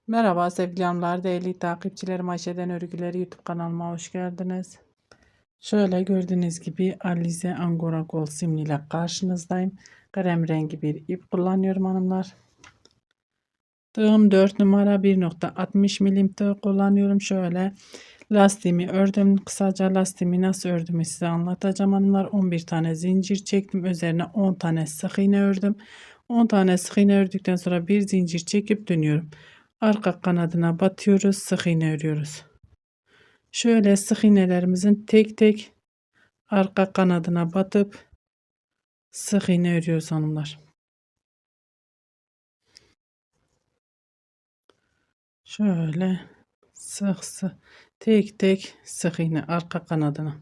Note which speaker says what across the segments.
Speaker 1: Merhaba sevgili hanımlar, değerli takipçilerim, Ayşe'den Örgüleri YouTube kanalıma hoş geldiniz. Şöyle gördüğünüz gibi Alize Angora Gold simliyle karşınızdayım. Krem rengi bir ip kullanıyorum hanımlar. Tığım 4 numara 1,60 milim tığ kullanıyorum. Şöyle lastiğimi ördüm. Kısaca lastiğimi nasıl ördüğümü size anlatacağım hanımlar. 11 tane zincir çektim. Üzerine 10 tane sık iğne ördüm. 10 tane sık iğne ördükten sonra bir zincir çekip dönüyorum. Arka kanadına batıyoruz. Sık iğne örüyoruz. Şöyle sık iğnelerimizin tek tek arka kanadına batıp sık iğne örüyoruz hanımlar. Şöyle sık sık tek tek sık iğne arka kanadına.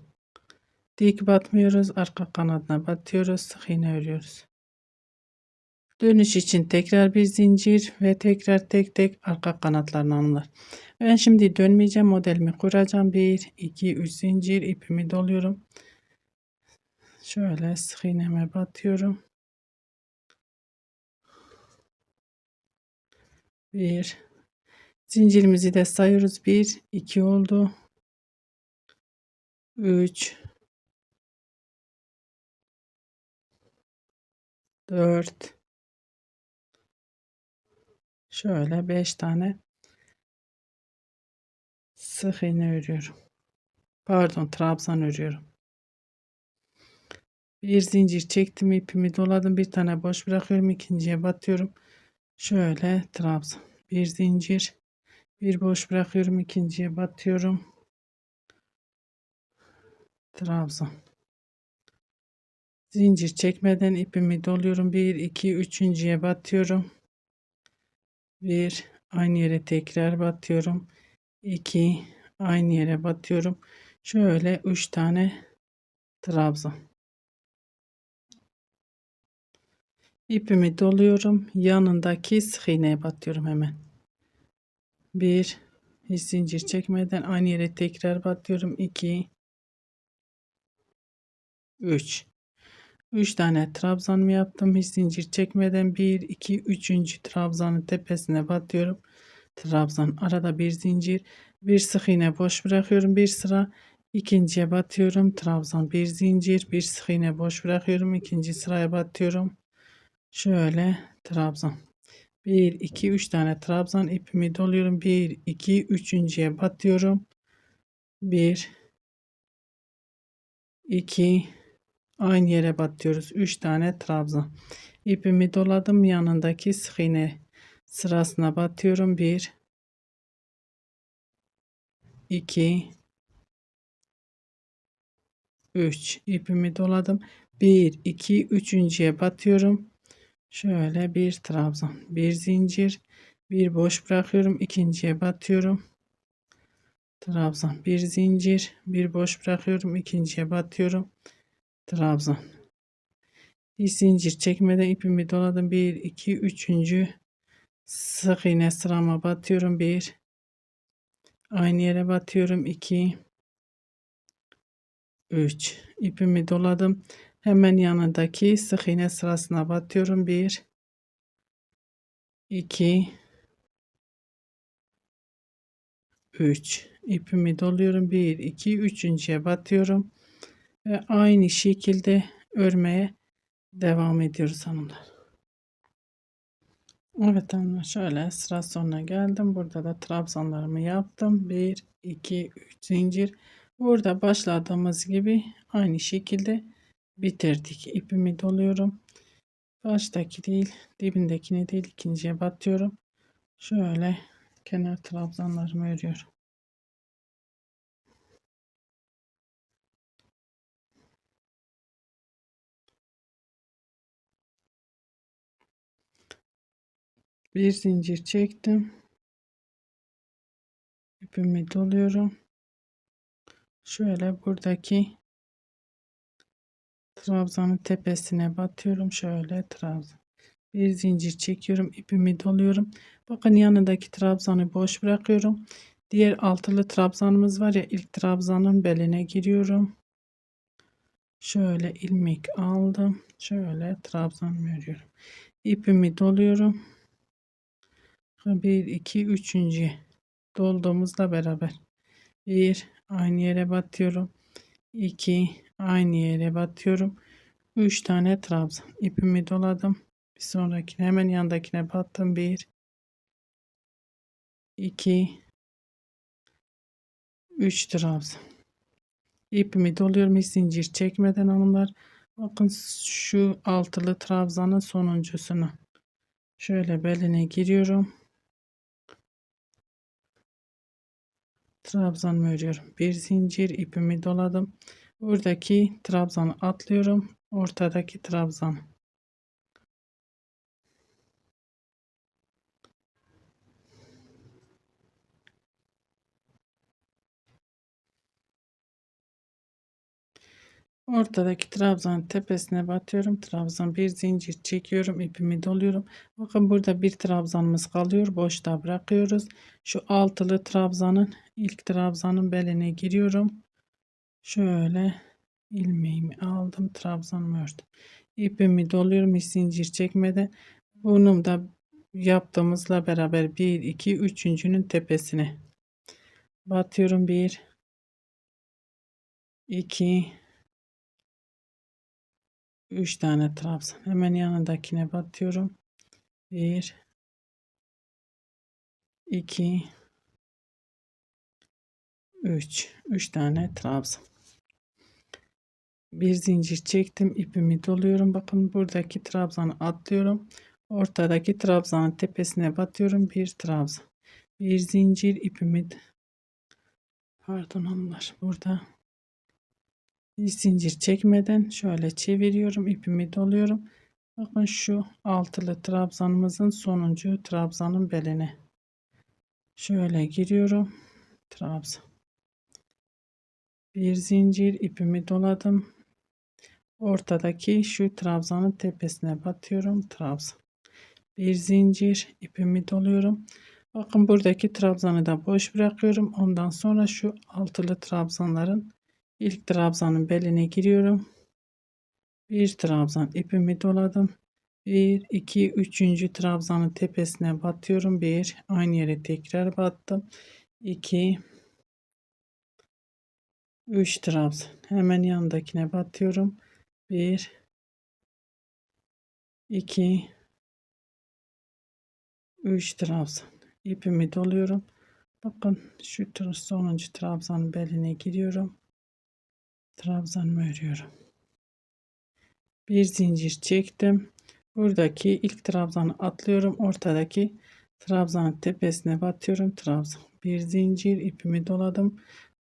Speaker 1: Dik batmıyoruz. Arka kanadına batıyoruz. Sık iğne örüyoruz. Dönüş için tekrar bir zincir ve tekrar tek tek arka kanatlarını alınır. Ben şimdi dönmeyeceğim. Modelimi kuracağım. 1, 2, 3 zincir ipimi doluyorum. Şöyle sık iğneme batıyorum. 1 zincirimizi de sayıyoruz. 1, 2 oldu. 3, 4, şöyle 5 tane sık iğne örüyorum. Pardon, trabzan örüyorum. Bir zincir çektim, ipimi doladım, bir tane boş bırakıyorum, ikinciye batıyorum. Şöyle trabzan, bir zincir, bir boş bırakıyorum, ikinciye batıyorum. Trabzan. Zincir çekmeden ipimi doluyorum. 1, 2, üçüncüye batıyorum. 1, aynı yere tekrar batıyorum. 2, aynı yere batıyorum. Şöyle 3 tane trabzan. İpimi doluyorum. Yanındaki sık iğneye batıyorum hemen. 1, hiç zincir çekmeden aynı yere tekrar batıyorum. 2, 3. 3 tane trabzanımı yaptım. Hiç zincir çekmeden 1, 2, 3. trabzanın tepesine batıyorum. Trabzan, arada bir zincir, bir sık iğne boş bırakıyorum. Bir sıra ikinciye batıyorum. Trabzan, bir zincir, bir sık iğne boş bırakıyorum. İkinci sıraya batıyorum. Şöyle trabzan. 1, 2, 3 tane trabzan ipimi doluyorum. 1, 2, üçüncüye batıyorum. 1, 2, aynı yere batıyoruz. 3 tane trabzan. İpimi doladım. Yanındaki sık iğne sırasına batıyorum. 1, 2, 3. İpimi doladım. 1, 2, üçüncüye batıyorum. Şöyle bir trabzan, bir zincir, bir boş bırakıyorum. İkinciye batıyorum. Trabzan, bir zincir, bir boş bırakıyorum. İkinciye batıyorum. Trabzan. Bir zincir çekmeden ipimi doladım. 1, 2, üçüncü sık iğne sırama batıyorum. 1, aynı yere batıyorum. 2, 3. İpimi doladım. Hemen yanındaki sık iğne sırasına batıyorum. 1, 2, 3. İpimi doluyorum. 1, 2, üçüncüye batıyorum. Ve aynı şekilde örmeye devam ediyoruz hanımlar. Evet hanımlar, şöyle sıra sonuna geldim. Burada da trabzanlarımı yaptım. 1, 2, 3 zincir. Burada başladığımız gibi aynı şekilde bitirdik. İpimi doluyorum. Baştaki değil, dibindekini değil, ikinciye batıyorum. Şöyle kenar trabzanlarımı örüyorum. Bir zincir çektim. İpimi doluyorum. Şöyle buradaki trabzanın tepesine batıyorum. Şöyle trabzan. Bir zincir çekiyorum. İpimi doluyorum. Bakın yanındaki trabzanı boş bırakıyorum. Diğer altılı trabzanımız var ya, ilk trabzanın beline giriyorum. Şöyle ilmek aldım. Şöyle trabzan örüyorum. İpimi doluyorum. Bir, iki, üçüncü dolduğumuzla beraber. Bir, aynı yere batıyorum. 2, aynı yere batıyorum. 3 tane trabzan. İpimi doladım. Bir sonrakine hemen yandakine battım. 1, 2, 3 trabzan. İpimi doluyorum hiç zincir çekmeden hanımlar. Bakın şu altılı trabzanın sonuncusunu. Şöyle beline giriyorum. Trabzanımı örüyorum. Bir zincir ipimi doladım. Buradaki trabzanı atlıyorum. Ortadaki trabzan. Ortadaki trabzanın tepesine batıyorum. Trabzan bir zincir çekiyorum. İpimi doluyorum. Bakın burada bir trabzanımız kalıyor. Boşta bırakıyoruz. Şu altılı trabzanın ilk trabzanın beline giriyorum. Şöyle ilmeğimi aldım. Trabzanımı ördüm. İpimi doluyorum. Hiç zincir çekmeden. Bunu da yaptığımızla beraber 1, 2, üçüncünün tepesine batıyorum. 1, 2, 3 tane trabzan. Hemen yanındakine batıyorum. 1, 2, 3. 3 tane trabzan. Bir zincir çektim. İpimi doluyorum. Bakın buradaki trabzanı atlıyorum. Ortadaki trabzanın tepesine batıyorum. Bir trabzan. Bir zincir ipimi pardon hanımlar. Burada bir zincir çekmeden şöyle çeviriyorum. İpimi doluyorum. Bakın şu altılı trabzanımızın sonuncu trabzanın beline. Şöyle giriyorum. Trabzan. Bir zincir ipimi doladım. Ortadaki şu trabzanın tepesine batıyorum. Trabzan. Bir zincir ipimi doluyorum. Bakın buradaki trabzanı da boş bırakıyorum. Ondan sonra şu altılı trabzanların ilk trabzanın beline giriyorum. Bir trabzan ipimi doladım. 1, 2, üçüncü trabzanın tepesine batıyorum. 1, aynı yere tekrar battım. 2, 3 trabzan. Hemen yanındakine batıyorum. 1, 2, 3 trabzan. İpimi doluyorum. Bakın şu sonuncu trabzanın beline giriyorum. Trabzanımı örüyorum. Bir zincir çektim. Buradaki ilk trabzanı atlıyorum. Ortadaki trabzanın tepesine batıyorum. Trabzan. Bir zincir ipimi doladım.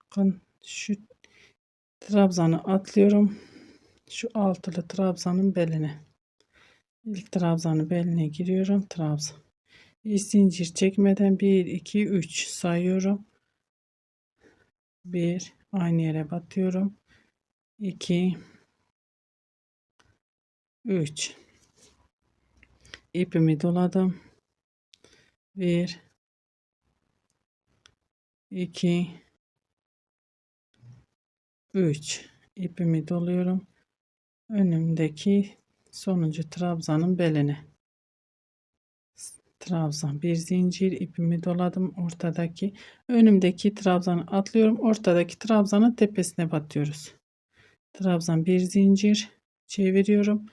Speaker 1: Bakın şu trabzanı atlıyorum. Şu altılı trabzanın beline. İlk trabzanın beline giriyorum. Trabzan. Bir zincir çekmeden 1, 2, 3 sayıyorum. 1, aynı yere batıyorum. 2, 3. İpimi doladım. 1, 2, 3. İpimi doluyorum. Önümdeki sonuncu trabzanın beline. Trabzan. Bir zincir ipimi doladım. Ortadaki önümdeki trabzanı atlıyorum. Ortadaki trabzanın tepesine batıyoruz. Trabzan bir zincir çeviriyorum.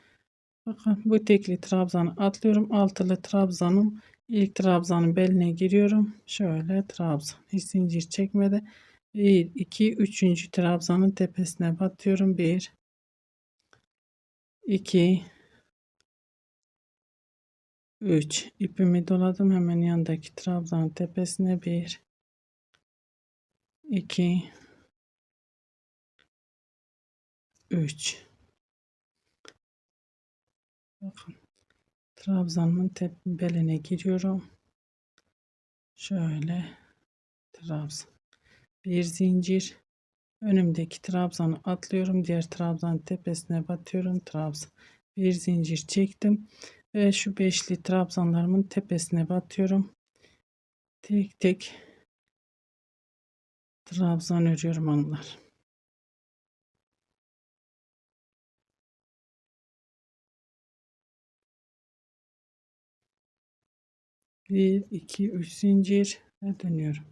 Speaker 1: Bakın bu tekli trabzanı atlıyorum. Altılı trabzanım ilk trabzanın beline giriyorum. Şöyle trabzan. Hiç zincir çekmeden 1, 2, üçüncü trabzanın tepesine batıyorum. 1, 2, 3. İpimi doladım. Hemen yanındaki trabzanın tepesine 1, 2, 3. Bakın trabzanın beline giriyorum. Şöyle trabzan. Bir zincir. Önümdeki trabzanı atlıyorum. Diğer trabzanın tepesine batıyorum. Trabzan. Bir zincir çektim. Ve şu beşli trabzanlarımın tepesine batıyorum. Tek tek trabzan örüyorum hanımlar. 1 2 3 zincir ve dönüyorum.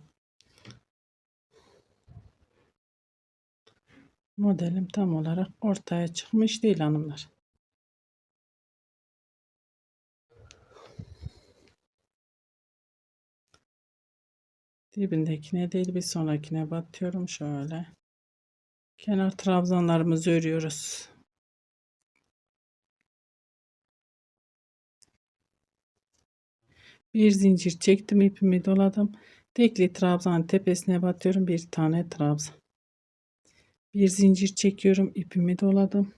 Speaker 1: Modelim tam olarak ortaya çıkmış değil hanımlar. Dibindekine değil bir sonrakine batıyorum şöyle. Kenar trabzanlarımızı örüyoruz. Bir zincir çektim, ipimi doladım. Tekli trabzanın tepesine batıyorum, bir tane trabzan. Bir zincir çekiyorum, ipimi doladım.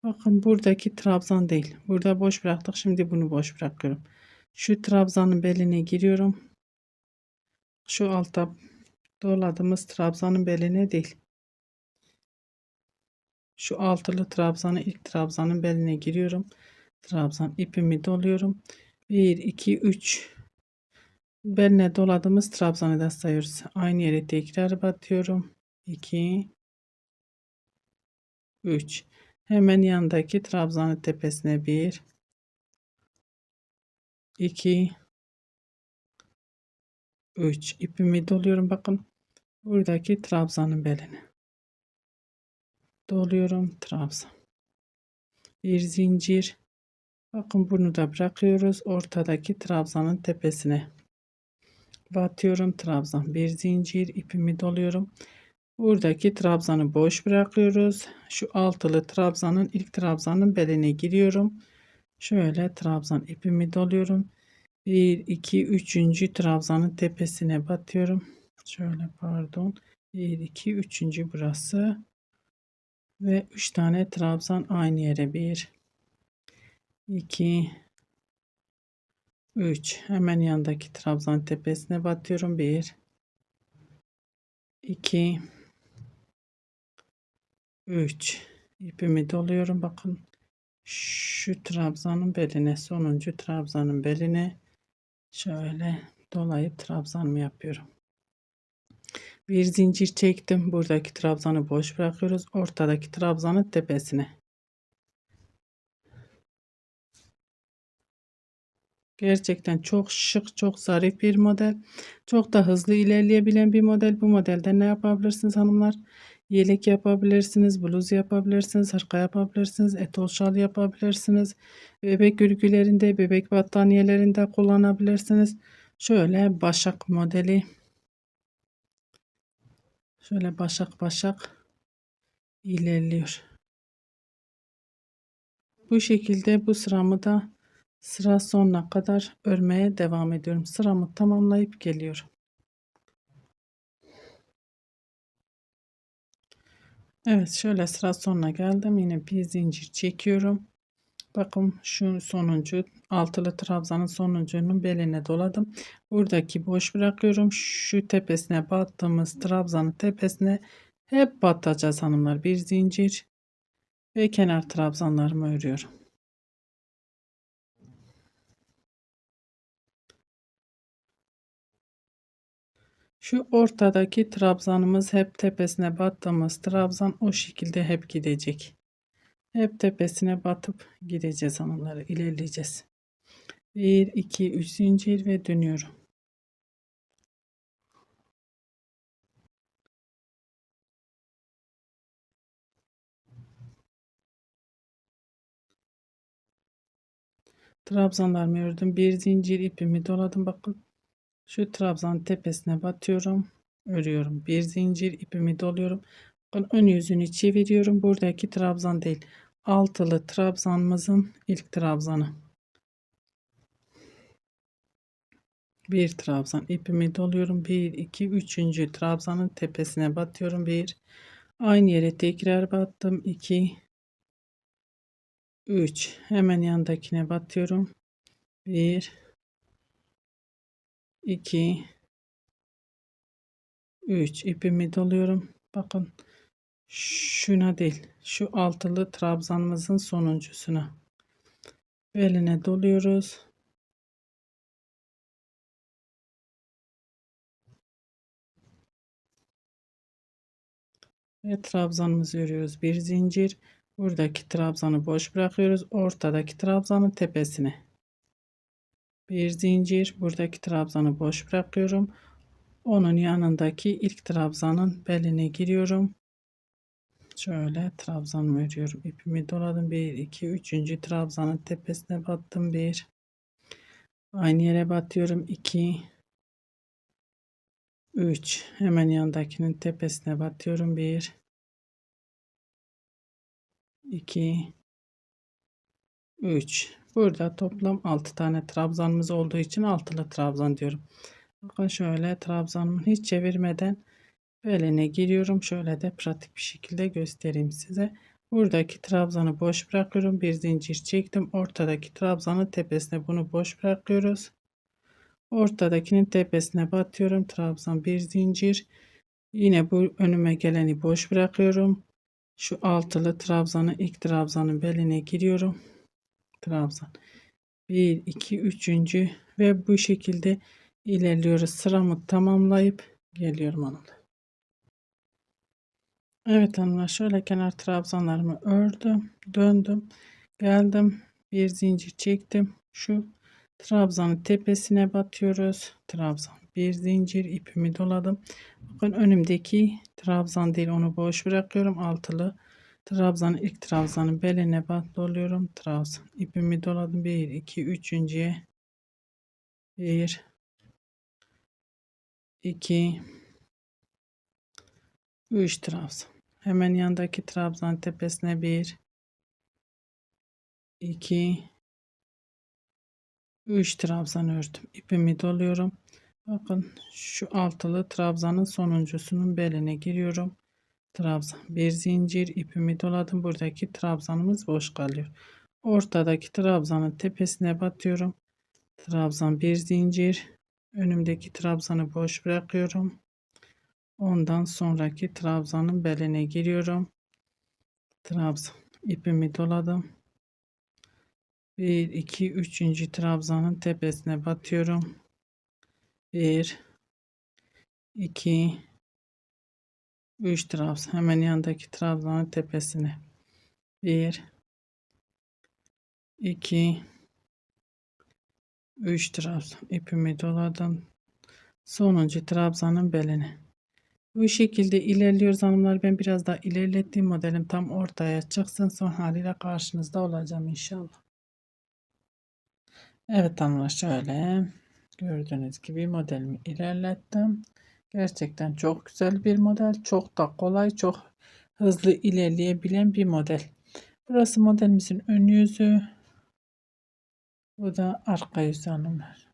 Speaker 1: Bakın buradaki trabzan değil. Burada boş bıraktık. Şimdi bunu boş bırakıyorum. Şu trabzanın beline giriyorum. Şu alta doladığımız trabzanın beline değil. Şu altılı trabzanı ilk trabzanın beline giriyorum. Trabzan ipimi doluyorum. 1 2 3 beline doladığımız trabzanı da sayıyoruz. Aynı yere tekrar batıyorum. 2 3 hemen yanındaki trabzanın tepesine 1 2 3 ipimi doluyorum. Bakın buradaki trabzanın beline doluyorum, trabzan, bir zincir. Bakın bunu da bırakıyoruz, ortadaki trabzanın tepesine batıyorum, trabzan, bir zincir, ipimi doluyorum. Buradaki trabzanı boş bırakıyoruz. Şu altılı trabzanın ilk trabzanın beline giriyorum. Şöyle trabzan ipimi doluyorum. 1 2 3. trabzanın tepesine batıyorum. Şöyle pardon. 1 2 3. burası ve 3 tane trabzan aynı yere. 1 2 3. Hemen yandaki trabzan tepesine batıyorum. 1 2 3. ipimi doluyorum. Bakın şu trabzanın beline, sonuncu trabzanın beline şöyle dolayıp trabzanımı yapıyorum. Bir zincir çektim. Buradaki trabzanı boş bırakıyoruz. Ortadaki trabzanın tepesine. Gerçekten çok şık, çok zarif bir model. Çok da hızlı ilerleyebilen bir model. Bu modelde ne yapabilirsiniz hanımlar? Yelek yapabilirsiniz, bluz yapabilirsiniz, hırka yapabilirsiniz, etol şal yapabilirsiniz. Bebek örgülerinde, bebek battaniyelerinde kullanabilirsiniz. Şöyle başak modeli. Şöyle başak başak ilerliyor. Bu şekilde bu sıramı da sıra sonuna kadar örmeye devam ediyorum. Sıramı tamamlayıp geliyorum. Evet, şöyle sıra sonuna geldim. Yine bir zincir çekiyorum. Bakın şu sonuncu altılı trabzanın sonuncunun beline doladım. Buradaki boş bırakıyorum. Şu tepesine battığımız trabzanın tepesine hep batacağız hanımlar. Bir zincir ve kenar trabzanlarımı örüyorum. Şu ortadaki trabzanımız hep tepesine battığımız trabzan o şekilde hep gidecek. Hep tepesine batıp gideceğiz hanımlar, ilerleyeceğiz. 1 2 3 zincir ve dönüyorum. Trabzanlarımı ördüm. Bir zincir ipimi doladım. Bakın şu trabzanın tepesine batıyorum. Örüyorum. Bir zincir ipimi doluyorum. Bakın ön yüzünü çeviriyorum. Buradaki trabzan değil. Altılı trabzanımızın ilk trabzanı. Bir trabzan ipimi doluyorum. 1 2 3. trabzanın tepesine batıyorum. 1 aynı yere tekrar battım. 2 3 hemen yandakine batıyorum. 1 2 3 ipimi doluyorum. Bakın şuna değil, şu altılı trabzanımızın sonuncusuna beline doluyoruz ve trabzanımızı örüyoruz. Bir zincir, buradaki trabzanı boş bırakıyoruz, ortadaki trabzanın tepesine Bir zincir. Buradaki trabzanı boş bırakıyorum. Onun yanındaki ilk trabzanın beline giriyorum. Şöyle trabzanımı örüyorum. İpimi doladım. 1 2 3. trabzanın tepesine battım. 1. Aynı yere batıyorum. 2 3. Hemen yanındakinin tepesine batıyorum. 1 2 3. Burada toplam 6 tane trabzanımız olduğu için altılı trabzan diyorum. Bakın şöyle trabzanımı hiç çevirmeden beline giriyorum. Şöyle de pratik bir şekilde göstereyim size. Buradaki trabzanı boş bırakıyorum. Bir zincir çektim. Ortadaki trabzanın tepesine bunu boş bırakıyoruz. Ortadakinin tepesine batıyorum. Trabzan bir zincir. Yine bu önüme geleni boş bırakıyorum. Şu altılı trabzanın ilk trabzanın beline giriyorum. Trabzan 1 2 üçüncü ve bu şekilde ilerliyoruz. Sıramı tamamlayıp geliyorum hanımlar. Evet hanımlar, şöyle kenar trabzanlarımı ördüm, döndüm, geldim, bir zincir çektim. Şu trabzanın tepesine batıyoruz. Trabzan bir zincir, ipimi doladım. Bakın önümdeki trabzan değil, onu boş bırakıyorum. Altılı trabzanın ilk trabzanın beline doluyorum. Trabzan ipimi doladım. 1 2 üçüncüye 1 2 3 trabzan. Hemen yandaki trabzan tepesine 1 2 3 trabzan ördüm. İpimi doluyorum. Bakın şu altılı trabzanın sonuncusunun beline giriyorum. Trabzan bir zincir, ipimi doladım. Buradaki trabzanımız boş kalıyor. Ortadaki trabzanın tepesine batıyorum. Trabzan bir zincir. Önümdeki trabzanı boş bırakıyorum. Ondan sonraki trabzanın beline giriyorum. Trabzan ipimi doladım. 1 2 3. trabzanın tepesine batıyorum. 1 2 3 trabzan, hemen yanındaki trabzanın tepesine 1 2 3 trabzan, ipimi doladım. Sonuncu trabzanın beline. Bu şekilde ilerliyoruz hanımlar. Ben biraz daha ilerlettiğim modelim tam ortaya çıksın. Son haliyle karşınızda olacağım inşallah. Evet hanımlar, şöyle gördüğünüz gibi modelimi ilerlettim. Gerçekten çok güzel bir model. Çok da kolay, çok hızlı ilerleyebilen bir model. Burası modelimizin ön yüzü. Bu da arka yüzü hanımlar.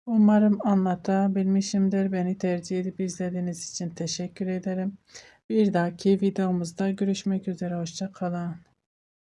Speaker 1: Umarım anlatabilmişimdir. Beni tercih edip izlediğiniz için teşekkür ederim. Bir dahaki videomuzda görüşmek üzere. Hoşça kalın.